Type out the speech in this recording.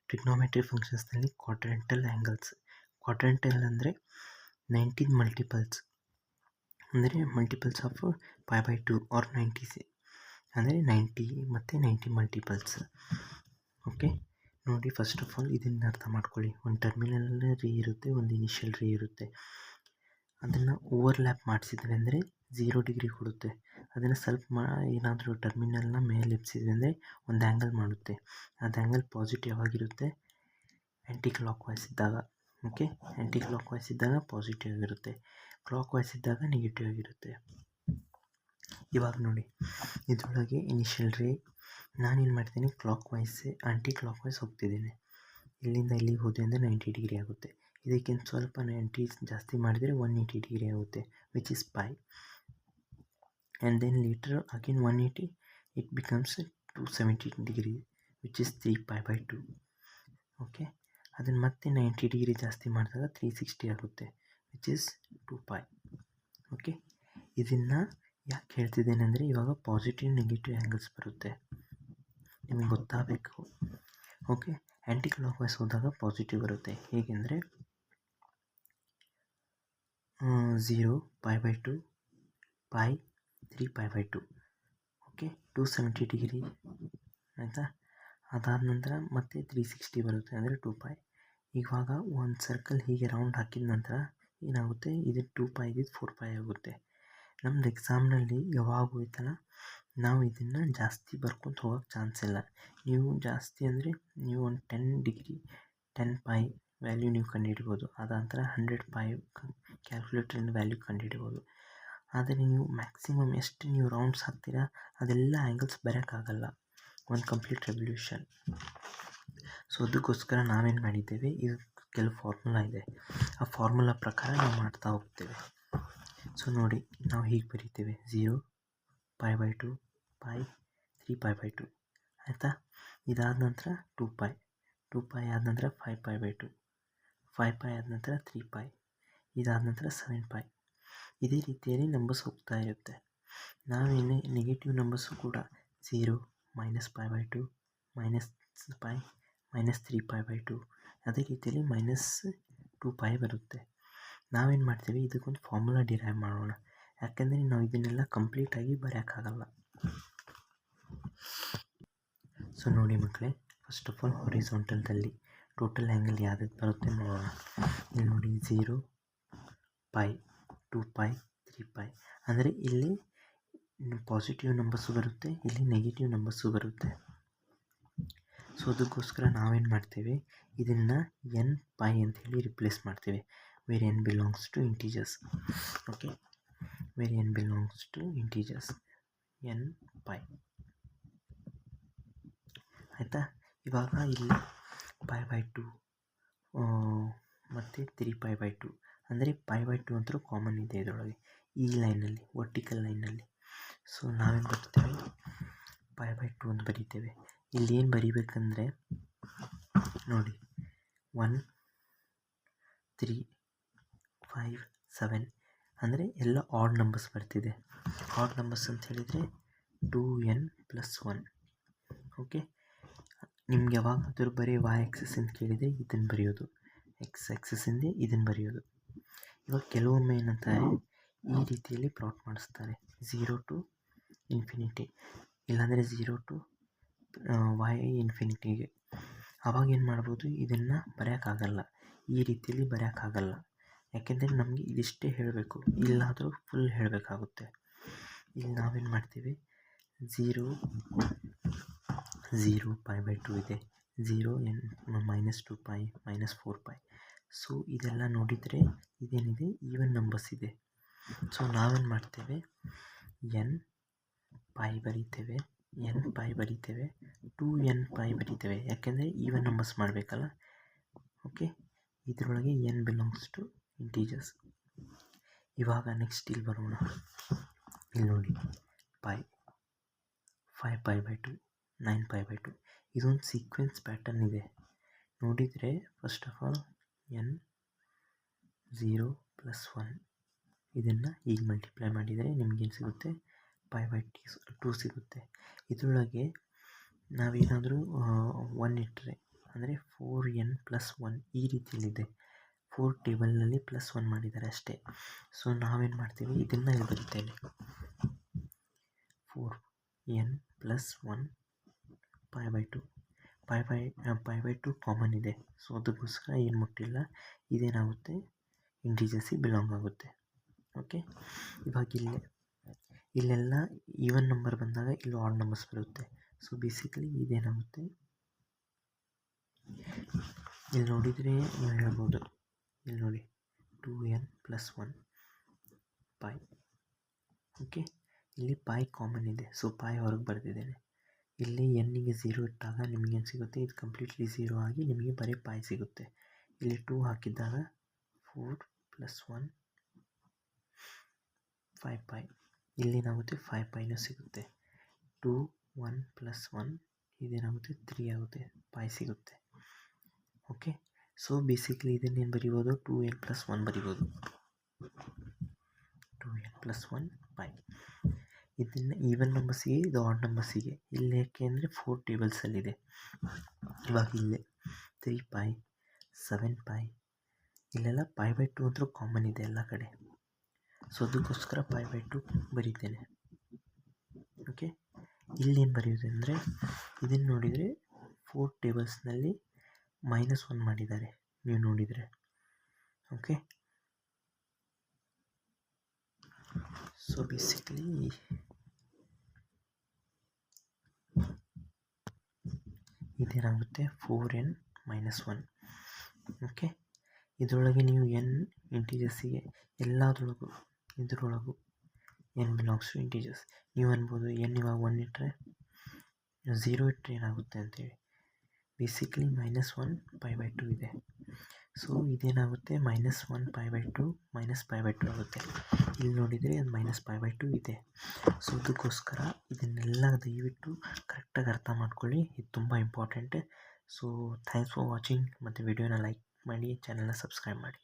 Trigonometry ಫಂಕ್ಷನ್ಸ್ನಲ್ಲಿ ಕ್ವಾಡ್ರೆಂಟಲ್ angles. ಕ್ವಾಡ್ರೆಂಟಲ್ ಅಂದರೆ 19 multiples, ಅಂದರೆ multiples of π/2 R 90 ಅಂದರೆ 90 ಮತ್ತು 90 ಮಲ್ಟಿಪಲ್ಸ್. ಓಕೆ, ನೋಡಿ ಫಸ್ಟ್ ಆಫ್ ಆಲ್ ಇದನ್ನು ಅರ್ಥ ಮಾಡ್ಕೊಳ್ಳಿ. ಒಂದು ಟರ್ಮಿನಲ್ ರೇ ಇರುತ್ತೆ, ಒಂದು ಇನಿಷಿಯಲ್ ರೇ ಇರುತ್ತೆ. ಅದನ್ನು ಓವರ್ಲ್ಯಾಪ್ ಮಾಡಿಸಿದ್ವಿ ಅಂದರೆ 0 ಡಿಗ್ರಿ ಕೊಡುತ್ತೆ. ಅದನ್ನು ಸ್ವಲ್ಪ ಏನಾದರೂ ಟರ್ಮಿನಲ್ನ ಮೇಲೆ ಎಬ್ಸಿದ್ವಿ ಅಂದರೆ ಒಂದು ಆ್ಯಂಗಲ್ ಮಾಡುತ್ತೆ. ಅದು ಆ್ಯಂಗಲ್ ಪಾಸಿಟಿವ್ ಆಗಿರುತ್ತೆ ಆ್ಯಂಟಿ ಕ್ಲಾಕ್ ವೈಸ್ ಇದ್ದಾಗ. ಓಕೆ, ಆ್ಯಂಟಿ ಕ್ಲಾಕ್ ವೈಸ್ ಇದ್ದಾಗ ಪಾಸಿಟಿವ್ ಆಗಿರುತ್ತೆ, ಕ್ಲಾಕ್ ವೈಸ್ ಇದ್ದಾಗ ನೆಗೆಟಿವ್ ಆಗಿರುತ್ತೆ. ಇವಾಗ ನೋಡಿ, ಇದರೊಳಗೆ ಇನಿಷಿಯಲ್ ರೇ ನಾನೇನು ಮಾಡ್ತೀನಿ, clockwise anticlockwise ಹೋಗ್ತಿದ್ದೀನಿ. ಇಲ್ಲಿಂದ ಇಲ್ಲಿಗೆ ಹೋದೆ ಅಂದರೆ 90 ಡಿಗ್ರಿ ಆಗುತ್ತೆ. ಇದಕ್ಕಿಂತ ಸ್ವಲ್ಪ 90 ಜಾಸ್ತಿ ಮಾಡಿದರೆ 180 ಡಿಗ್ರಿ ಆಗುತ್ತೆ, which is π. And then later again 180 it becomes 270 degree, which is 3π/2. Okay, ಅದನ್ನು ಮತ್ತೆ 90 ಡಿಗ್ರಿ ಜಾಸ್ತಿ ಮಾಡಿದಾಗ 360 ಆಗುತ್ತೆ, ವಿಚ್ ಇಸ್ 2π. ಓಕೆ, ಇದನ್ನು ಯಾಕೆ ಹೇಳ್ತಿದ್ದೇನೆ ಅಂದರೆ ಇವಾಗ ಪಾಸಿಟಿವ್ ನೆಗೆಟಿವ್ ಆ್ಯಂಗಲ್ಸ್ ಬರುತ್ತೆ, ನಿಮಗೆ ಗೊತ್ತಾಗಬೇಕು. ಓಕೆ, ಆ್ಯಂಟಿ ಕ್ಲಾಕ್ ವೈಸ್ ಹೋದಾಗ ಪಾಸಿಟಿವ್ ಬರುತ್ತೆ. ಹೇಗೆಂದರೆ 0 π/2 π 3π/2. ಓಕೆ, 270 ಡಿಗ್ರಿ ಆಯಿತಾ. ಅದಾದ ನಂತರ ಮತ್ತೆ 360 ಬರುತ್ತೆ, ಅಂದರೆ 2π. ಇವಾಗ ಒಂದು ಸರ್ಕಲ್ ಹೀಗೆ ರೌಂಡ್ ಹಾಕಿದ ನಂತರ ಏನಾಗುತ್ತೆ, ಇದು 2π ಇದ್ದಿದ್ದು 4π ಆಗುತ್ತೆ. ನಮ್ಮದು ಎಕ್ಸಾಮ್ನಲ್ಲಿ ಯಾವಾಗೂ ಈ ಥರ ನಾವು ಇದನ್ನು ಜಾಸ್ತಿ ಬರ್ಕೊತ ಹೋಗೋಕ್ಕೆ ಚಾನ್ಸ್ ಇಲ್ಲ. ನೀವು ಜಾಸ್ತಿ ಅಂದರೆ ನೀವು ಒಂದು 10 ಡಿಗ್ರಿ 10π ವ್ಯಾಲ್ಯೂ ನೀವು ಕಂಡುಹಿಡ್ಬೋದು. ಅದಾದ ನಂತರ 100π ಕ್ಯಾಲ್ಕುಲೇಟ್ರಿಂದ ವ್ಯಾಲ್ಯೂ ಕಂಡುಹಿಡ್ಬೋದು. ಆದರೆ ನೀವು ಮ್ಯಾಕ್ಸಿಮಮ್ ಎಷ್ಟು ನೀವು ರೌಂಡ್ಸ್ ಹಾಕ್ತೀರಾ ಅದೆಲ್ಲ ಆ್ಯಂಗಲ್ಸ್ ಬರೋಕ್ಕಾಗಲ್ಲ, ಒಂದು ಕಂಪ್ಲೀಟ್ ರೆವಲ್ಯೂಷನ್. ಸೊ ಅದಕ್ಕೋಸ್ಕರ ನಾವೇನು ಮಾಡಿದ್ದೇವೆ, ಇದು ಕೆಲವು ಫಾರ್ಮುಲಾ ಇದೆ, ಆ ಫಾರ್ಮುಲಾ ಪ್ರಕಾರ ನಾವು ಮಾಡ್ತಾ ಹೋಗ್ತೇವೆ. ಸೊ ನೋಡಿ, ನಾವು ಹೀಗೆ ಬರೀತೇವೆ 0 π/2 π 3π/2 ಆಯಿತಾ. ಇದಾದ ನಂತರ 2π ಆದ ನಂತರ 5π/2 5π ಆದ ನಂತರ 3π, ಇದಾದ ನಂತರ 7π. ಇದೇ ರೀತಿಯಲ್ಲಿ ನಂಬರ್ಸ್ ಹೋಗ್ತಾ ಇರುತ್ತೆ. ನಾವೇನು ನೆಗೆಟಿವ್ ನಂಬರ್ಸು ಕೂಡ 0 -π/2 -π -3π/2 ಅದೇ ರೀತಿಯಲ್ಲಿ -2π ಬರುತ್ತೆ. ನಾವೇನು ಮಾಡ್ತೀವಿ, ಇದಕ್ಕೊಂದು ಫಾರ್ಮುಲಾ ಡಿರೈವ್ ಮಾಡೋಣ, ಯಾಕೆಂದರೆ ನಾವು ಇದನ್ನೆಲ್ಲ ಕಂಪ್ಲೀಟಾಗಿ ಬರೆಯೋಕ್ಕಾಗಲ್ಲ. ಸೊ ನೋಡಿ ಮಕ್ಕಳೇ, ಫಸ್ಟ್ ಆಫ್ ಆಲ್ ಹಾರಿಜಾಂಟಲ್ದಲ್ಲಿ ಟೋಟಲ್ ಆ್ಯಂಗಲ್ ಯಾವ್ದು ಬರುತ್ತೆ ನೋಡೋಣ. ಇಲ್ಲಿ ನೋಡಿ 0 π 2π 3π, ಅಂದರೆ ಇಲ್ಲಿ ಪಾಸಿಟಿವ್ ನಂಬರ್ಸು ಬರುತ್ತೆ, ಇಲ್ಲಿ ನೆಗೆಟಿವ್ ನಂಬರ್ಸು ಬರುತ್ತೆ. ಸೊ ಅದಕ್ಕೋಸ್ಕರ ನಾವೇನು ಮಾಡ್ತೇವೆ, ಇದನ್ನು nπ ಅಂಥೇಳಿ ರಿಪ್ಲೇಸ್ ಮಾಡ್ತೇವೆ, where n belongs to integers. Okay, where n belongs to integers nπ ಆಯಿತಾ. ಇವಾಗ ಇಲ್ಲಿ π/2 ಮತ್ತು 3π/2, ಅಂದರೆ π/2 ಅಂತೂ ಕಾಮನ್ ಇದೆ ಇದರೊಳಗೆ, ಈ ಲೈನಲ್ಲಿ ವರ್ಟಿಕಲ್ ಲೈನಲ್ಲಿ. ಸೊ ನಾವೇನು ಬರ್ತೇವೆ, π/2 ಅಂತ ಬರೀತೇವೆ. ಇಲ್ಲಿ ಏನು ಬರೀಬೇಕಂದ್ರೆ ನೋಡಿ 1 3 5 7, ಅಂದರೆ ಎಲ್ಲ ಆಡ್ ನಂಬರ್ಸ್ ಬರ್ತಿದೆ. ಆಡ್ ನಂಬರ್ಸ್ ಅಂತ ಹೇಳಿದರೆ 2n + 1. ಓಕೆ, ನಿಮ್ಗೆ ಯಾವಾಗಾದರೂ ಬರೀ y ಆ್ಯಕ್ಸಿಸ್ ಅಂತ ಕೇಳಿದರೆ ಇದನ್ನು ಬರೆಯೋದು, x ಆ್ಯಕ್ಸಿಸಿಂದ ಇದನ್ನು ಬರೆಯೋದು. ಇವಾಗ ಕೆಲವೊಮ್ಮೆ ಏನಂತಾರೆ, ಈ ರೀತಿಯಲ್ಲಿ ಪ್ಲಾಟ್ ಮಾಡಿಸ್ತಾರೆ 0 to ∞, ಇಲ್ಲಾಂದರೆ 0 to y ∞ಗೆ. ಆವಾಗ ಏನು ಮಾಡ್ಬೋದು, ಇದನ್ನು ಬರೆಯೋಕ್ಕಾಗಲ್ಲ, ಈ ರೀತಿಯಲ್ಲಿ ಬರೆಯೋಕ್ಕಾಗಲ್ಲ, ಯಾಕೆಂದರೆ ನಮಗೆ ಇದಿಷ್ಟೇ ಹೇಳಬೇಕು, ಇಲ್ಲಾದರೂ ಫುಲ್ ಹೇಳಬೇಕಾಗುತ್ತೆ. ಇಲ್ಲಿ ನಾವೇನು ಮಾಡ್ತೀವಿ, 0 π/2 ಇದೆ, 0 -2π -4π. ಸೊ ಇದೆಲ್ಲ ನೋಡಿದರೆ ಇದೇನಿದೆ, ಈವನ್ ನಂಬರ್ಸ್ ಇದೆ. ಸೊ ನಾವೇನು ಮಾಡ್ತೇವೆ, nπ ಬರೀತೇವೆ, 2nπ ಬರೀತೇವೆ, ಯಾಕೆಂದರೆ ಈವನ್ ನಂಬರ್ಸ್ ಮಾಡಬೇಕಲ್ಲ. ಓಕೆ, ಇದರೊಳಗೆ n ಬಿಲಾಂಗ್ಸ್ ಟು ಇಂಟೀಜರ್ಸ್. ಇವಾಗ ನೆಕ್ಸ್ಟ್ ಇಲ್ಲಿ ಬರೋಣ. ಇಲ್ಲಿ ನೋಡಿ π 5π/2 9π/2, ಇದೊಂದು ಸೀಕ್ವೆನ್ಸ್ ಪ್ಯಾಟರ್ನ್ ಇದೆ. ನೋಡಿದರೆ ಫಸ್ಟ್ ಆಫ್ ಆಲ್ n 0 + 1, ಇದನ್ನು ಈಗ ಮಲ್ಟಿಪ್ಲೈ ಮಾಡಿದರೆ ನಿಮಗೇನು ಸಿಗುತ್ತೆ, π/2 ಸಿಗುತ್ತೆ. ಇದರೊಳಗೆ ನಾವೇನಾದರೂ 1 ಇಟ್ಟರೆ ಅಂದರೆ 4n+1 ಈ ರೀತಿಯಲ್ಲಿದೆ. 4 ಟೇಬಲ್ನಲ್ಲಿ +1 ಮಾಡಿದ್ದಾರೆ ಅಷ್ಟೇ. ಸೊ ನಾವೇನು ಮಾಡ್ತೀವಿ, ಇದನ್ನು ಇಲ್ಲಿ ಬರಿತೇನೆ. 4n+1 π/2 π/2 ಕಾಮನ್ ಇದೆ. ಸೊ ಅದಕ್ಕೋಸ್ಕರ ಏನು ಮುಟ್ಟಿಲ್ಲ. ಇದೇನಾಗುತ್ತೆ, ಇಂಟೀಜರ್ಸಿಗೆ ಬಿಲಾಂಗ್ ಆಗುತ್ತೆ. ಓಕೆ, ಇವಾಗ ಇಲ್ಲೆಲ್ಲ ಈವನ್ ನಂಬರ್ ಬಂದಾಗ ಇಲ್ಲಿ ಆಡ್ ನಂಬರ್ಸ್ ಬರುತ್ತೆ. ಸೊ ಬೇಸಿಕಲಿ ಇದೇನಾಗುತ್ತೆ, ಇಲ್ಲಿ ನೋಡಿದರೆ ನೀವು ಹೇಳ್ಬೋದು, ಇಲ್ಲಿ ನೋಡಿ 2n+1 π. ಓಕೆ, ಇಲ್ಲಿ ಪೈ ಕಾಮನ್ ಇದೆ. ಸೊ ಪೈ ಹೊರಗೆ ಬರೆದಿದ್ದೇನೆ. ಇಲ್ಲಿ ಎನ್ನಿಗೆ 0 ಇಟ್ಟಾಗ ನಿಮಗೇನು ಸಿಗುತ್ತೆ, ಇದು ಕಂಪ್ಲೀಟ್ಲಿ 0 ಆಗಿ ನಿಮಗೆ ಬರೀ ಪೈ ಸಿಗುತ್ತೆ. ಇಲ್ಲಿ 2 ಹಾಕಿದ್ದಾಗ 4+1 5π. ಇಲ್ಲೇನಾಗುತ್ತೆ 5πನೂ ಸಿಗುತ್ತೆ. 2 1+1 ಇದೇನಾಗುತ್ತೆ 3 ಆಗುತ್ತೆ, ಪೈ ಸಿಗುತ್ತೆ. ಓಕೆ, ಸೊ ಬೇಸಿಕ್ಲಿ ಇದನ್ನೇನು ಬರಿಬೋದು, 2n+1 ಬರಿಬೋದು. 2n+1 π. ಇದನ್ನು ಈವನ್ ನಂಬರ್ಸಿಗೆ, ಇದು ಆಡ್ ನಂಬರ್ಸಿಗೆ. ಇಲ್ಲಿ ಯಾಕೆ ಅಂದರೆ 4 ಟೇಬಲ್ಸಲ್ಲಿದೆ. ಇವಾಗ ಇಲ್ಲೇ 3π 7π ಇಲ್ಲೆಲ್ಲ π/2 ಅಂತೂ ಕಾಮನ್ ಇದೆ ಎಲ್ಲ ಕಡೆ. ಸೊ ಅದಕ್ಕೋಸ್ಕರ π/2 ಬರೀತೇನೆ. ಓಕೆ, ಇಲ್ಲೇನು ಬರೆಯೋದು ಅಂದರೆ, ಇದನ್ನು ನೋಡಿದರೆ 4 ಟೇಬಲ್ಸ್ನಲ್ಲಿ -1 ಮಾಡಿದ್ದಾರೆ ನೀವು ನೋಡಿದರೆ. ಓಕೆ, ಸೊ ಬೇಸಿಕಲಿ ಇದೇನಾಗುತ್ತೆ 4n-1. ಓಕೆ, ಇದರೊಳಗೆ ನೀವು n ಇಂಟೀಜರ್ಸಿಗೆ ಎಲ್ಲದರೊಳಗೂ ಇದರೊಳಗೂ n ಬಿಲಾಂಗ್ಸ್ ಟು ಇಂಟೀಜರ್ಸ್. ನೀವು ಅನ್ಬೋದು n ಇವಾಗ 1 ಇಟ್ಟರೆ 0 ಇಟ್ಟರೆ ಏನಾಗುತ್ತೆ ಅಂತೇಳಿ. ಬೇಸಿಕಲಿ -1 π/2 ಇದೆ. ಸೊ ಇದೇನಾಗುತ್ತೆ -1 π/2 -π/2 ಆಗುತ್ತೆ. ಇಲ್ಲಿ ನೋಡಿದರೆ ಅದು -π/2 ಇದೆ. ಸೊ ಅದಕ್ಕೋಸ್ಕರ ಇದನ್ನೆಲ್ಲ ದಯವಿಟ್ಟು ಕರೆಕ್ಟಾಗಿ ಅರ್ಥ ಮಾಡ್ಕೊಳ್ಳಿ, ಇದು ತುಂಬ important. So thanks for watching. ಮತ್ತು ವಿಡಿಯೋನ ಲೈಕ್ ಮಾಡಿ, ಚಾನಲ್ನ ಸಬ್ಸ್ಕ್ರೈಬ್ ಮಾಡಿ.